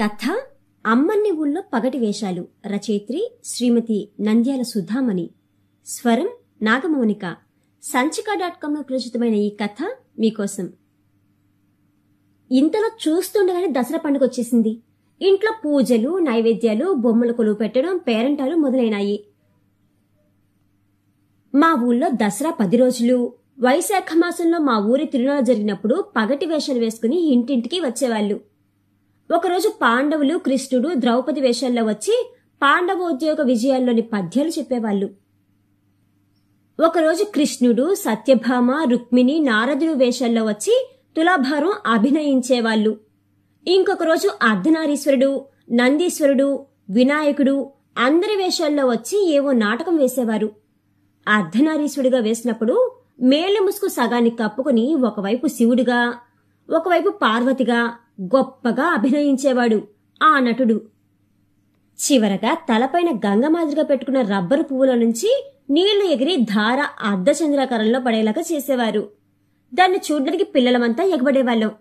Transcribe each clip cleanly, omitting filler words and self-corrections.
కథ అమ్మన్ని ఊళ్ళో పగటి వేషాలు. రచయిత్రి శ్రీమతి నంద్యాల సుధామణి. స్వరం నాగమౌనిక. సంచిక.com ప్రచురితమైన ఈ కథ మీకోసం. ఇంతలో చూస్తుండగానే దసరా పండుగ వచ్చేసింది. ఇంట్లో పూజలు, నైవేద్యాలు, బొమ్మల కొలువు పెట్టడం, పేరంటాలు మొదలైనాయి. మా ఊళ్ళో దసరా 10 రోజులు. వైశాఖ మాసంలో మా ఊరి తిరునాళ్ళ జరిగినప్పుడు పగటి వేషాలు వేసుకుని ఇంటింటికి వచ్చేవాళ్లు. ఒకరోజు పాండవులు, కృష్ణుడు, ద్రౌపది వేషాల్లో వచ్చి పాండవోద్యోగ విజయాల్లోని పద్యాలు చెప్పేవాళ్లు. ఒకరోజు కృష్ణుడు, సత్యభామ, రుక్మిణి, నారదుడు వేషాల్లో వచ్చి తులాభారం అభినయించేవాళ్లు. ఇంకొక రోజు అర్ధనారీశ్వరుడు, నందీశ్వరుడు, వినాయకుడు అందరి వేషాల్లో వచ్చి ఏవో నాటకం వేసేవారు. అర్ధనారీశ్వరుడుగా వేసినప్పుడు మేళ్ల ముసుగు సగాన్ని కప్పుకుని ఒకవైపు శివుడిగా, ఒకవైపు పార్వతిగా గొప్పగా అభినయించేవాడు ఆ నటుడు. చివరగా తలపైన గంగ మాదిరిగా పెట్టుకున్న రబ్బరు పువ్వుల నుంచి నీళ్లు ఎగిరి ధార అర్ధచంద్రాకారంలో పడేలాగా చేసేవారు. దాన్ని చూడడానికి పిల్లలమంతా ఎగబడేవాళ్ళం.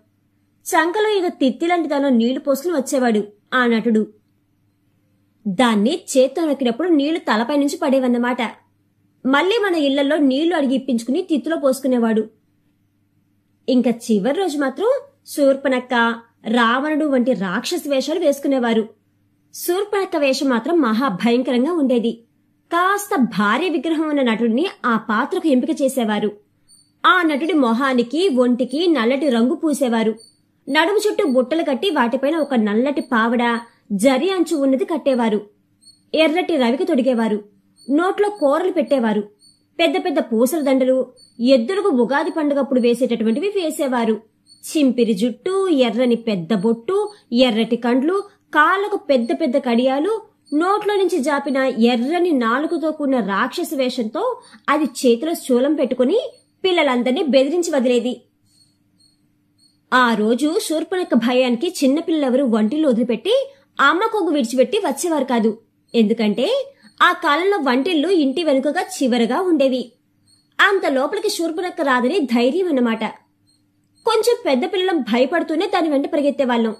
చంకలో ఏదో తిత్తిలాంటి దానిలో నీళ్లు పోసుకుని వచ్చేవాడు ఆ నటుడు. దాన్ని చేత్తో నొక్కినప్పుడు నీళ్లు తలపై నుంచి పడేవన్నమాట. మళ్లీ మన ఇళ్లలో నీళ్లు అడిగి ఇప్పించుకుని తిత్తులో పోసుకునేవాడు. ఇంకా చివరి రోజు మాత్రం శూర్పణఖ, రావణుడు వంటి రాక్షస వేషాలు వేసుకునేవారు. శూర్పణఖ వేషం మాత్రం మహాభయంకరంగా ఉండేది. కాస్త భారీ విగ్రహం ఉన్న నటుడిని ఆ పాత్రకు ఎంపిక చేసేవారు. ఆ నటుడి మొహానికి, ఒంటికి నల్లటి రంగు పూసేవారు. నడుము చుట్టూ బుట్టలు కట్టి వాటిపైన ఒక నల్లటి పావడ, జరి అంచు ఉన్నది కట్టేవారు. ఎర్రటి రవికి తొడిగేవారు. నోట్లో కూరలు పెట్టేవారు. పెద్ద పెద్ద పూసల దండలు, ఎద్దులకు ఉగాది పండుగప్పుడు వేసేటటువంటివి వేసేవారు. చింపిరి జుట్టు, ఎర్రని పెద్ద బొట్టు, ఎర్రటి కండ్లు, కాళ్లకు పెద్ద పెద్ద కడియాలు, నోట్లో నుంచి జాపిన ఎర్రని నాలుగుతో కూడిన రాక్షస వేషంతో అది చేతిలో శూలం పెట్టుకుని పిల్లలందరినీ బెదిరించి వదిలేది. ఆ రోజు శూర్పణఖ భయానికి చిన్నపిల్లలెవరూ వంటిల్లు వదిలిపెట్టి అమ్మ కొగ్గు విడిచిపెట్టి వచ్చేవారు కాదు. ఎందుకంటే ఆ కాలంలో వంటిల్లు ఇంటి వెనుకగా చివరగా ఉండేవి. అంత లోపలికి శూర్పణఖ రాదని ధైర్యం అన్నమాట. కొంచెం పెద్ద పిల్లలం భయపడుతూనే దాని వెంట పరిగెత్తేవాళ్ళం.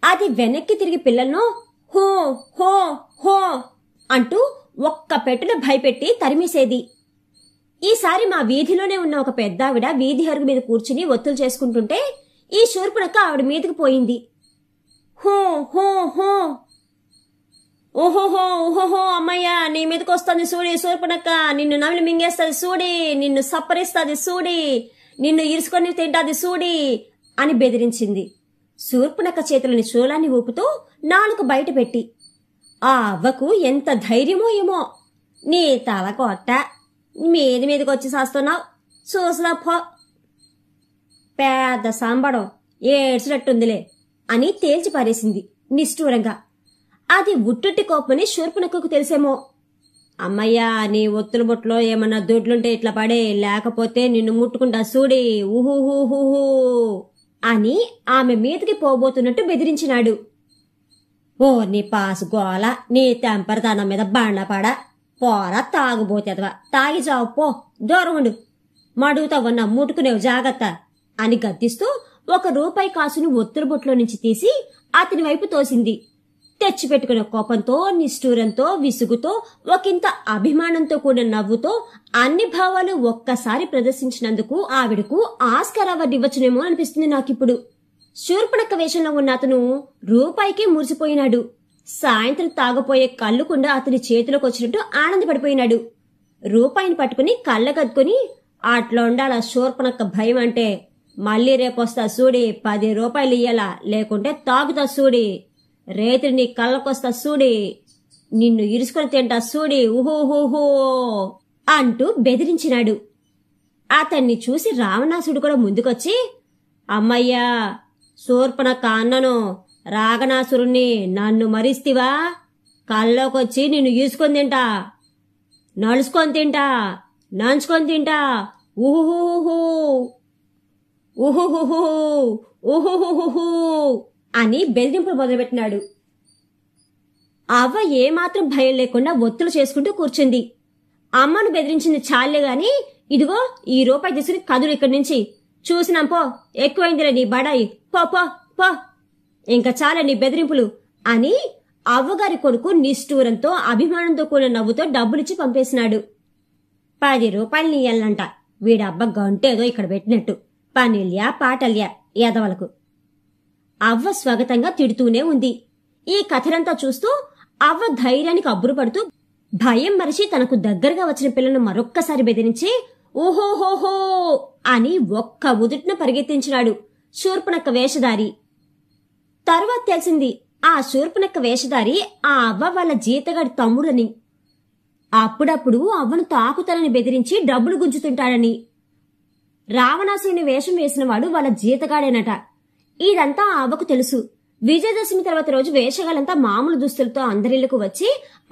అది వెనక్కి తిరిగి పిల్లలను హో హో హో అంటూ ఒక్క పెట్టున భయపెట్టి తరిమేసేది. ఈసారి మా వీధిలోనే ఉన్న ఒక పెద్దావిడ వీధి అరుగు మీద కూర్చుని ఒత్తులు చేసుకుంటుంటే ఈ శూర్పణఖ ఆవిడ మీదకి పోయింది. హో హో హో ఓహోహో ఓహోహో అమ్మయ్యా, నీ మీదకి వస్తుంది సూడి శూర్పణఖ, నిన్ను నమిలి మింగేస్తుంది సూడి, నిన్ను సప్పరిస్తుంది సూడి, నిన్ను ఇరుసుకొని తింటాది సూడి అని బెదిరించింది. శూర్పణఖ చేతులని శూలాన్ని ఊపుతూ నాలుక బయట పెట్టి. ఆ అవ్వకు ఎంత ధైర్యమో ఏమో. నీ తల కొట్ట, మీదికి వచ్చి సాస్తున్నావు, చూసినా పో, పెద్ద సాంబడం ఏడ్చినట్టుందిలే అని తేల్చి పారేసింది నిష్ఠూరంగా. అది ఉట్టుట్టి కోపమని శూర్పణఖకు తెలిసేమో. అమ్మయ్యా, నీ ఒత్తుల బొట్లో ఏమన్నా దొడ్లుంటే ఇట్లా పడే, లేకపోతే నిన్ను ముట్టుకుంటా సూడి ఊహూహూహూ అని ఆమె మీదకి పోబోతున్నట్టు బెదిరించినాడు. ఓ నీ పాసు గోల, నీ తెంపరదానం మీద బాణపాడా, పోరా తాగుబోతేదవా, తాగి చావు పో, దూరం ఉండు, మడుగుతావన్నా ముట్టుకునేవు జాగ్రత్త అని గద్దిస్తూ ₹1 కాసుని ఒత్తుల బొట్లో నుంచి తీసి అతని వైపు తోసింది. తెచ్చిపెట్టుకున్న కోపంతో, నిష్ఠూరంతో, విసుగుతో, ఒకంత అభిమానంతో కూడిన నవ్వుతో అన్ని భావాలు ఒక్కసారి ప్రదర్శించినందుకు ఆవిడకు ఆస్కార్ అవార్డు ఇవ్వచ్చునేమో అనిపిస్తుంది నాకిప్పుడు. శూర్పణఖ వేషంలో ఉన్న అతను రూపాయికే మురిసిపోయినాడు. సాయంత్రం తాగపోయే కళ్ళుకుండా అతని చేతిలోకి వచ్చినట్టు ఆనందపడిపోయినాడు. రూపాయిని పట్టుకుని కళ్ళగద్దుకుని, అట్లా ఉండాల శూర్పణఖ భయం అంటే, మళ్లీ రేపొస్తా సూడి, ₹10 ఇయ్యాలా, లేకుంటే తాగుతా సూడి, రేత్రి నీ కళ్ళకొస్తా సూడి, నిన్ను ఇరుసుకొని తింటా సూడి ఊహూహూహూ అంటూ బెదిరించినాడు. అతన్ని చూసి రావణాసుడు కూడా ముందుకొచ్చి, అమ్మయ్యా శూర్పణఖ అన్నను, రాగణాసురుణ్ణి నన్ను మరిస్తివా, కల్లోకొచ్చి నిన్ను ఈసుకొని తింటా, నలుసుకొని తింటా, నంచుకొని తింటా, ఊహూహూ ఊహూహూ ఊహూహూ అని బెదిరింపులు మొదలుపెట్టినాడు. అవ్వ ఏమాత్రం భయం లేకుండా ఒత్తులు చేసుకుంటూ కూర్చుంది. అమ్మను బెదిరించింది చాలే గాని, ఇదిగో ఈ రూపాయి తీసుకుని కదులు ఇక్కడి నుంచి, చూసినాం పో, ఎక్కువైందిలే నీ బడాయి, పో పో పో ఇంకా చాలని బెదిరింపులు అని అవ్వగారి కొడుకు నిష్ఠూరంతో అభిమానంతో కూడిన నవ్వుతో డబ్బులిచ్చి పంపేసినాడు. 10 రూపాయలు నీయాలంట. వీడబ్బ గంటేదో ఇక్కడ పెట్టినట్టు. పనిల్యా పాటల్యా ఎదవలకు. అవ్వ స్వాగతంగా తిడుతూనే ఉంది. ఈ కథనంతా చూస్తూ అవ్వ ధైర్యానికి అబ్బురుపడుతూ భయం మరిచి తనకు దగ్గరగా వచ్చిన పిల్లను మరొక్కసారి బెదిరించి ఓహోహోహో అని ఒక్క ఉదుటిన పరిగెత్తించినాడు శూర్పణఖ వేషధారి. తరువాత తెలిసింది ఆ శూర్పణఖ వేషధారి ఆ అవ్వ వాళ్ళ జీతగాడి తమ్ముడని. అప్పుడప్పుడు అవ్వను తాకుతానని బెదిరించి డబ్బులు గుంజుతుంటాడని. రావణాసురుని వేషం వేసినవాడు వాళ్ళ జీతగాడేనట. ఇదంతా ఆ అవ్వకు తెలుసు. విజయదశమి తర్వాత రోజు వేషగాలంతా మామూలు దుస్తులతో అందరిళ్లకు వచ్చి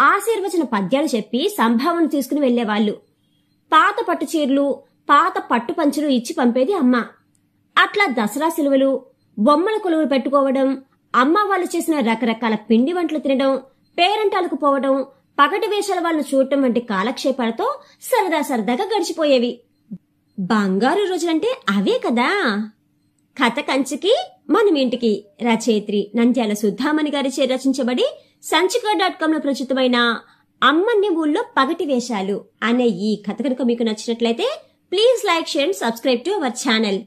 ఆశీర్వచన పద్యాలు చెప్పి సంభావన తీసుకుని వెళ్లేవాళ్లు. పాత పట్టు చీరలు, పాత పట్టు పంచులు ఇచ్చి పంపేది అమ్మ. అట్లా దసరా సెలవులు, బొమ్మల కొలువులు పెట్టుకోవడం, అమ్మ వాళ్ళు చేసిన రకరకాల పిండి వంటలు తినడం, పేరంటాలకు పోవడం, పగటి వేషాల వాళ్ళను చూడటం వంటి కాలక్షేపాలతో సరదాగా గడిచిపోయేవి. బంగారు రోజులంటే అవే కదా. కథ కంచికి మనం ఇంటికి రచయిత్రి నంద్యాల సుధామణి గారిచే రచించబడి సంచిక.com లో ప్రచురితమైన అమ్మన్ని ఊళ్ళో పగటి వేషాలు అనే ఈ కథ కనుక మీకు నచ్చినట్లయితే please like, share and subscribe to our channel.